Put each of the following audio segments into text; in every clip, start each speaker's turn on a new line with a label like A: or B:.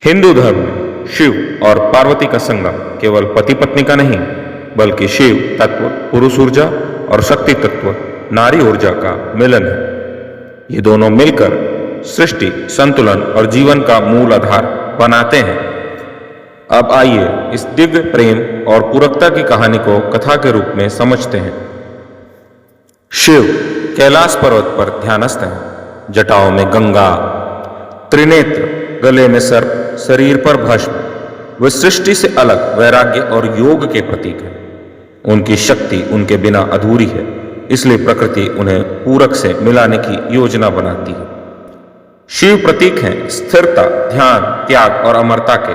A: हिंदू धर्म में शिव और पार्वती का संगम केवल पति पत्नी का नहीं, बल्कि शिव तत्व पुरुष ऊर्जा और शक्ति तत्व नारी ऊर्जा का मिलन है। ये दोनों मिलकर सृष्टि, संतुलन और जीवन का मूल आधार बनाते हैं। अब आइए इस दिव्य प्रेम और पूरकता की कहानी को कथा के रूप में समझते हैं। शिव कैलाश पर्वत पर ध्यानस्थ हैं। जटाओं में गंगा, त्रिनेत्र, गले में सर्प, शरीर पर भस्म, वे सृष्टि से अलग वैराग्य और योग के प्रतीक हैं। उनकी शक्ति उनके बिना अधूरी है, इसलिए प्रकृति उन्हें पूरक से मिलाने की योजना बनाती है। शिव प्रतीक हैं स्थिरता, ध्यान, त्याग और अमरता के।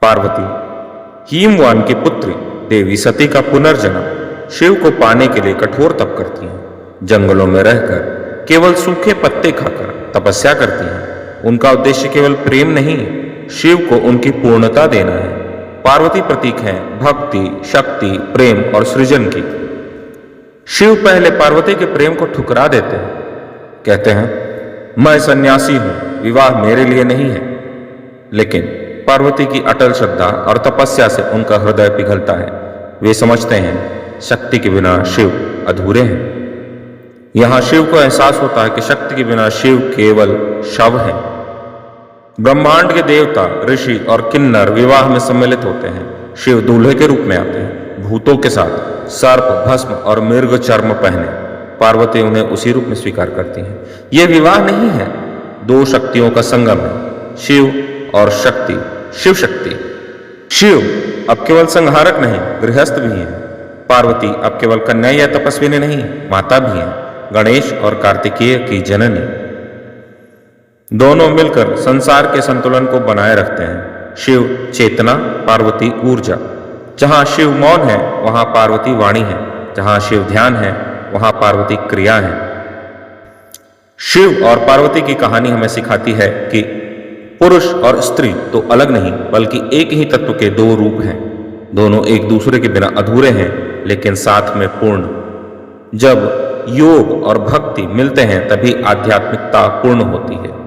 A: पार्वती हिमवान की पुत्री देवी सती का पुनर्जन्म। शिव को पाने के लिए कठोर तप करती हैं। जंगलों में रहकर केवल सूखे पत्ते खाकर तपस्या करती हैं। उनका उद्देश्य केवल प्रेम नहीं, शिव को उनकी पूर्णता देना है। पार्वती प्रतीक हैं भक्ति, शक्ति, प्रेम और सृजन की। शिव पहले पार्वती के प्रेम को ठुकरा देते हैं। कहते हैं, मैं सन्यासी हूं, विवाह मेरे लिए नहीं है। लेकिन पार्वती की अटल श्रद्धा और तपस्या से उनका हृदय पिघलता है। वे समझते हैं शक्ति के बिना शिव अधूरे हैं। यहां शिव को एहसास होता है कि शक्ति के बिना शिव केवल शव हैं। ब्रह्मांड के देवता, ऋषि और किन्नर विवाह में सम्मिलित होते हैं। शिव दूल्हे के रूप में आते हैं, भूतों के साथ, सर्प, भस्म और मृग चर्म पहने। पार्वती उन्हें उसी रूप में स्वीकार करती हैं। यह विवाह नहीं है, दो शक्तियों का संगम है, शिव और शक्ति, शिव शक्ति। शिव अब केवल संहारक नहीं, गृहस्थ भी हैं। पार्वती अब केवल कन्या या तपस्विनी नहीं, माता भी हैं, गणेश और कार्तिकेय की जननी। दोनों मिलकर संसार के संतुलन को बनाए रखते हैं। शिव चेतना, पार्वती ऊर्जा। जहां शिव मौन है वहां पार्वती वाणी है। जहां शिव ध्यान है वहां पार्वती क्रिया है। शिव और पार्वती की कहानी हमें सिखाती है कि पुरुष और स्त्री तो अलग नहीं, बल्कि एक ही तत्व के दो रूप हैं। दोनों एक दूसरे के बिना अधूरे हैं, लेकिन साथ में पूर्ण। जब योग और भक्ति मिलते हैं तभी आध्यात्मिकता पूर्ण होती है।